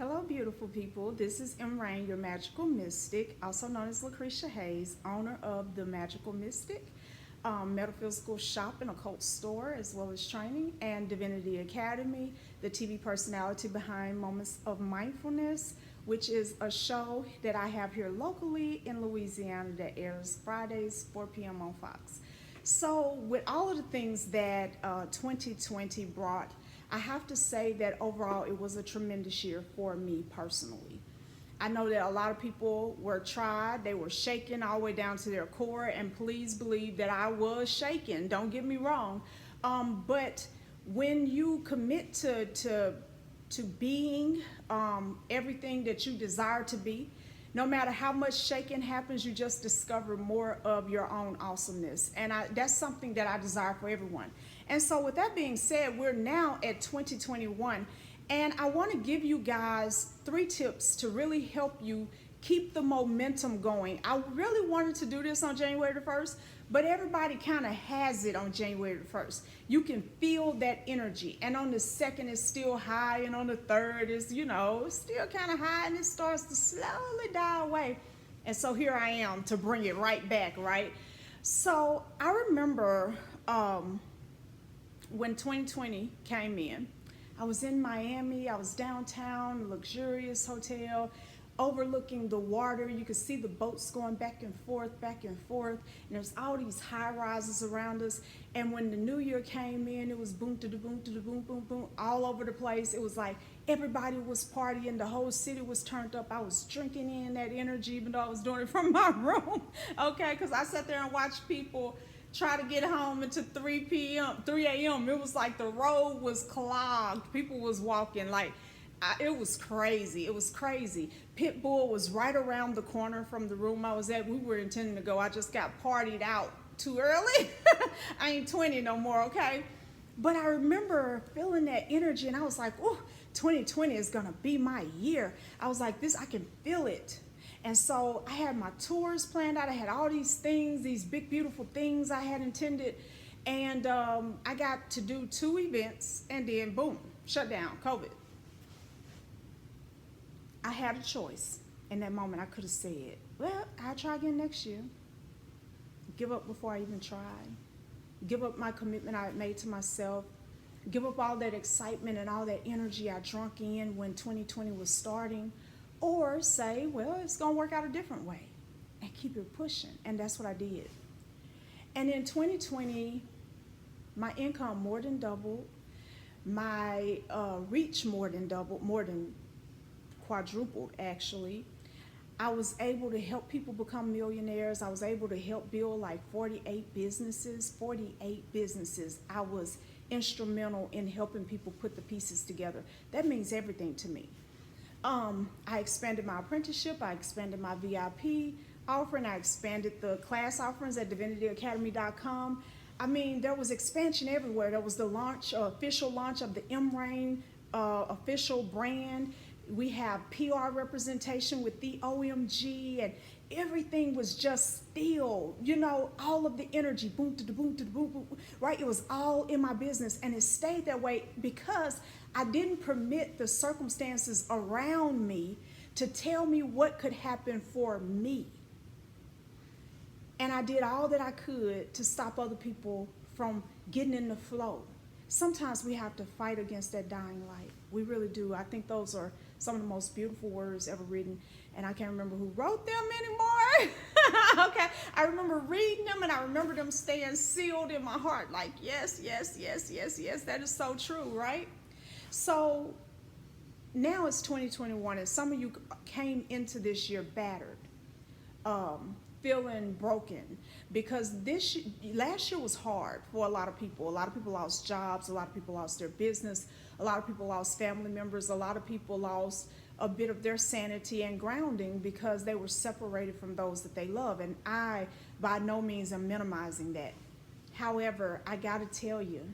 Hello, beautiful people. This is M. Rain, your magical mystic, also known as Lucretia Hayes, owner of the Magical Mystic, metaphysical shop and occult store, as well as training, and Divinity Academy, the TV personality behind Moments of Mindfulness, which is a show that I have here locally in Louisiana that airs Fridays, 4 p.m. on Fox. So, with all of the things that 2020 brought, I have to say that overall it was a tremendous year for me personally. I know that a lot of people were tried, they were shaken all the way down to their core, and please believe that I was shaken, don't get me wrong. But when you commit to being everything that you desire to be, no matter how much shaking happens, you just discover more of your own awesomeness. And that's something that I desire for everyone. And so, with that being said, we're now at 2021. And I want to give you guys 3 tips to really help you keep the momentum going. I really wanted to do this on January the 1st, but everybody kind of has it on January the 1st. You can feel that energy. And on the 2nd, it's still high. And on the 3rd, it's still kind of high. And it starts to slowly die away. And so here I am to bring it right back, right? So I remember when 2020 came in, I was in Miami. I was downtown, luxurious hotel, overlooking the water. You could see the boats going back and forth, back and forth. And there's all these high rises around us. And when the new year came in, it was boom to the boom to the boom, boom, boom, all over the place. It was like everybody was partying. The whole city was turned up. I was drinking in that energy, even though I was doing it from my room. Okay, because I sat there and watched people try to get home until 3 a.m. It was like the road was clogged. People was walking like, it was crazy. It was crazy. Pitbull was right around the corner from the room I was at. We were intending to go. I just got partied out too early. I ain't 20 no more, okay? But I remember feeling that energy, and I was like, oh, 2020 is going to be my year. I was like, I can feel it. And so I had my tours planned out. I had all these things, these big, beautiful things I had intended. And I got to do 2 events, and then boom, shut down, COVID. I had a choice. In that moment, I could have said, well, I'll try again next year. Give up before I even try. Give up my commitment I had made to myself. Give up all that excitement and all that energy I drunk in when 2020 was starting. Or say, well, it's going to work out a different way and keep it pushing. And that's what I did. And in 2020, my income more than doubled. My reach more than doubled, more than quadrupled, actually. I was able to help people become millionaires. I was able to help build like 48 businesses. 48 businesses. I was instrumental in helping people put the pieces together. That means everything to me. I expanded my apprenticeship. I expanded my VIP offering. I expanded the class offerings at divinityacademy.com. I mean, there was expansion everywhere. There was the official launch of the M. Rain official brand. We have PR representation with the OMG, and everything was just still, all of the energy, boom to the boom to the boom, boom, right? It was all in my business, and it stayed that way because I didn't permit the circumstances around me to tell me what could happen for me. And I did all that I could to stop other people from getting in the flow. Sometimes we have to fight against that dying light. We really do. I think those are some of the most beautiful words ever written. And I can't remember who wrote them anymore. Okay. I remember reading them, and I remember them staying sealed in my heart. Like, yes, yes, yes, yes, yes. That is so true, right? So now it's 2021, and some of you came into this year battered, feeling broken, because last year was hard for a lot of people. A lot of people lost jobs. A lot of people lost their business. A lot of people lost family members. A lot of people lost a bit of their sanity and grounding because they were separated from those that they love. And I, by no means, am minimizing that. However, I got to tell you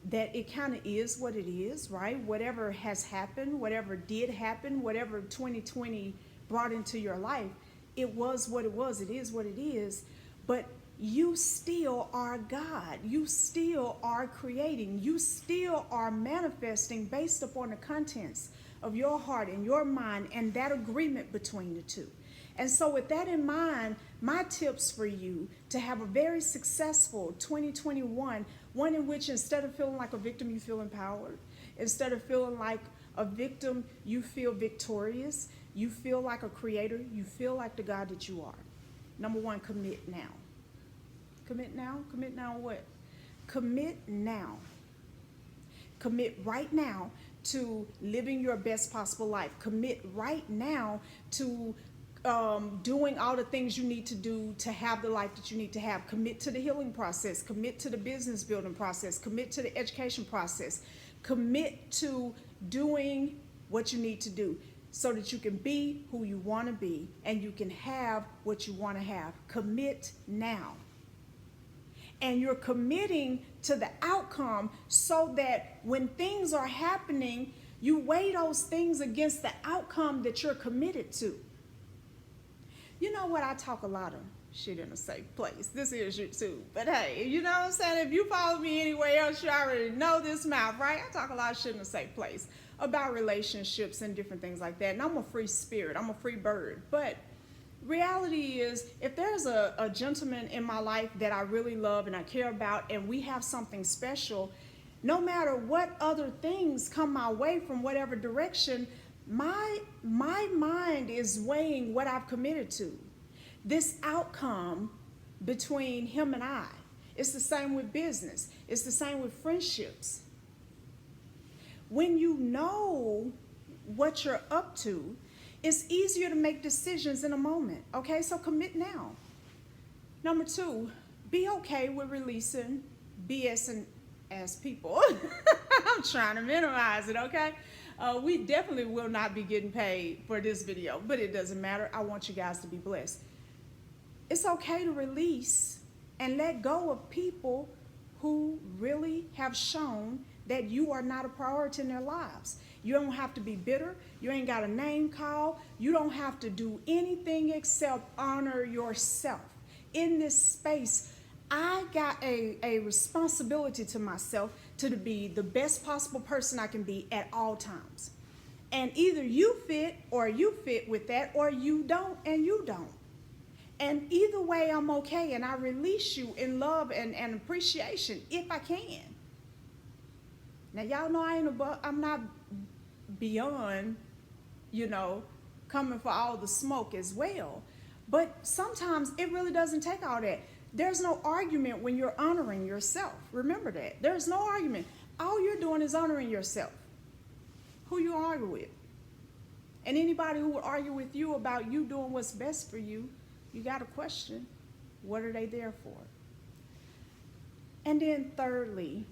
that it kind of is what it is, right? Whatever has happened, whatever did happen, whatever 2020 brought into your life, it was what it was. It is what it is. But you still are God. You still are creating. You still are manifesting based upon the contents of your heart and your mind and that agreement between the two. And so with that in mind, my tips for you to have a very successful 2021, one in which instead of feeling like a victim, you feel empowered. Instead of feeling like a victim, you feel victorious. You feel like a creator. You feel like the God that you are. Number one, commit now. Commit now? Commit now what? Commit now. Commit right now to living your best possible life. Commit right now to doing all the things you need to do to have the life that you need to have. Commit to the healing process. Commit to the business building process. Commit to the education process. Commit to doing what you need to do so that you can be who you want to be and you can have what you want to have. Commit now. And you're committing to the outcome so that when things are happening, you weigh those things against the outcome that you're committed to. You know what? I talk a lot of shit in a safe place. This is YouTube. But hey, you know what I'm saying? If you follow me anywhere else, you already know this mouth, right? I talk a lot of shit in a safe place about relationships and different things like that. And I'm a free spirit. I'm a free bird. But reality is, if there's a gentleman in my life that I really love and I care about and we have something special, no matter what other things come my way from whatever direction, my mind is weighing what I've committed to. This outcome between him and I. It's the same with business. It's the same with friendships. When you know what you're up to, it's easier to make decisions in a moment. Okay, so commit now. Number two, be okay with releasing BS and ass people. I'm trying to minimize it, okay? We definitely will not be getting paid for this video, but it doesn't matter. I want you guys to be blessed. It's okay to release and let go of people who really have shown that you are not a priority in their lives. You don't have to be bitter. You ain't got a name call. You don't have to do anything except honor yourself. In this space, I got a responsibility to myself to be the best possible person I can be at all times. And either you fit with that, or you don't and you don't. And either way, I'm okay, and I release you in love and appreciation if I can. Now, y'all know I'm not beyond, coming for all the smoke as well. But sometimes it really doesn't take all that. There's no argument when you're honoring yourself. Remember that. There's no argument. All you're doing is honoring yourself. Who you argue with. And anybody who would argue with you about you doing what's best for you, you got to question, what are they there for? And then thirdly,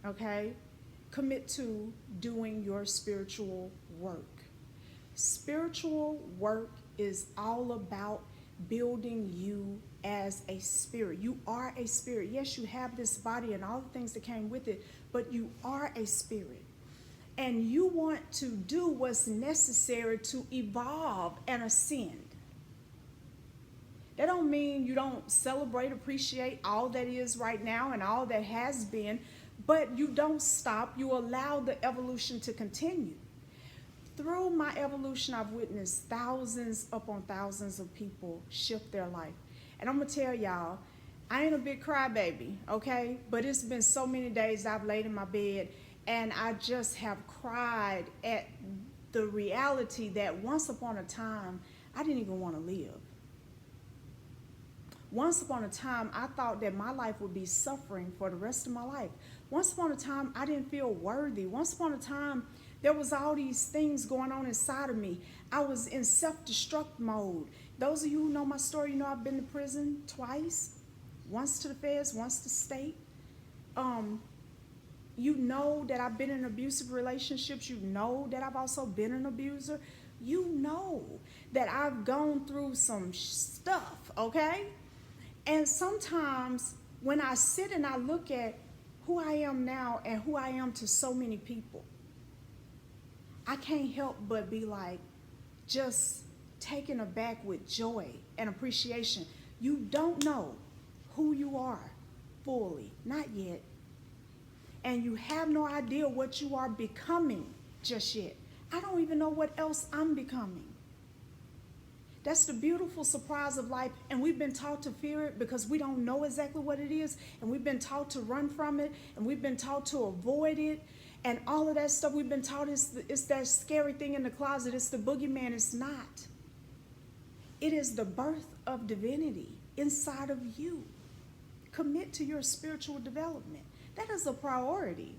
okay, commit to doing your spiritual work. Spiritual work is all about building you as a spirit. You are a spirit. Yes, you have this body and all the things that came with it, but you are a spirit. And you want to do what's necessary to evolve and ascend. That don't mean you don't celebrate, appreciate all that is right now and all that has been, but you don't stop. You allow the evolution to continue. Through my evolution, I've witnessed thousands upon thousands of people shift their life. And I'm going to tell y'all, I ain't a big crybaby, okay? But it's been so many days I've laid in my bed and I just have cried at the reality that once upon a time, I didn't even want to live. Once upon a time, I thought that my life would be suffering for the rest of my life. Once upon a time, I didn't feel worthy. Once upon a time, there was all these things going on inside of me. I was in self-destruct mode. Those of you who know my story, you know I've been to prison twice. Once to the feds, once to state. You know that I've been in abusive relationships. You know that I've also been an abuser. You know that I've gone through some stuff, okay? And sometimes when I sit and I look at who I am now and who I am to so many people, I can't help but be like just taken aback with joy and appreciation. You don't know who you are fully, not yet. And you have no idea what you are becoming just yet. I don't even know what else I'm becoming. That's the beautiful surprise of life. And we've been taught to fear it because we don't know exactly what it is. And we've been taught to run from it. And we've been taught to avoid it. And all of that stuff we've been taught is that scary thing in the closet. It's the boogeyman. It's not. It is the birth of divinity inside of you. Commit to your spiritual development. That is a priority.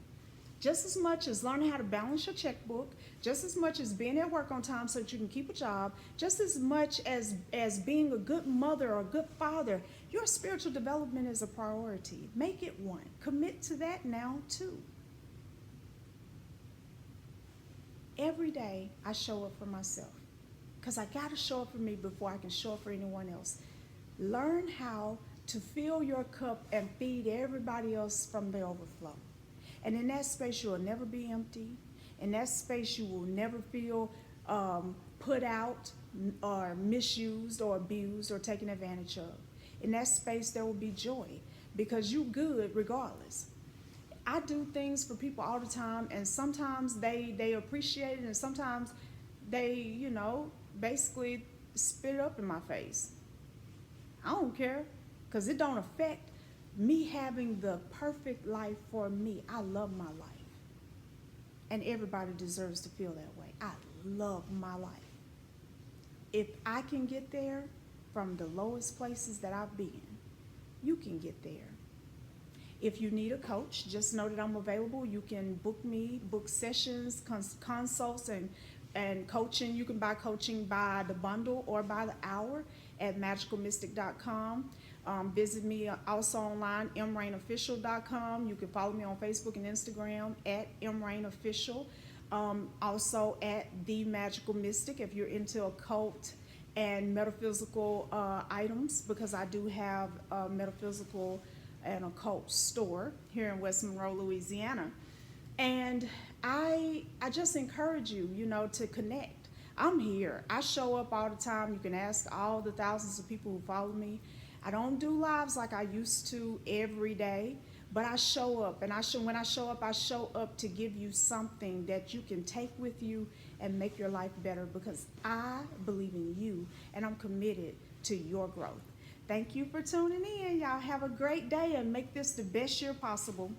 Just as much as learning how to balance your checkbook, just as much as being at work on time so that you can keep a job, just as much as being a good mother or a good father, your spiritual development is a priority. Make it one. Commit to that now too. Every day I show up for myself because I got to show up for me before I can show up for anyone else. Learn how to fill your cup and feed everybody else from the overflow. And in that space, you will never be empty. In that space, you will never feel put out or misused or abused or taken advantage of. In that space, there will be joy because you're good regardless. I do things for people all the time, and sometimes they appreciate it, and sometimes they, basically spit it up in my face. I don't care because it don't affect me having the perfect life for me. I love my life. And everybody deserves to feel that way. I love my life. If I can get there from the lowest places that I've been, you can get there. If you need a coach, just know that I'm available. You can book me, book sessions, consults, and coaching. You can buy coaching by the bundle or by the hour at magicalmystic.com. Visit me also online, mrainofficial.com. You can follow me on Facebook and Instagram at mrainofficial. Also at The Magical Mystic if you're into occult and metaphysical items, because I do have a metaphysical and occult store here in West Monroe, Louisiana. And I just encourage you, to connect. I'm here. I show up all the time. You can ask all the thousands of people who follow me. I don't do lives like I used to every day, but I show up. And when I show up to give you something that you can take with you and make your life better, because I believe in you and I'm committed to your growth. Thank you for tuning in. Y'all have a great day and make this the best year possible.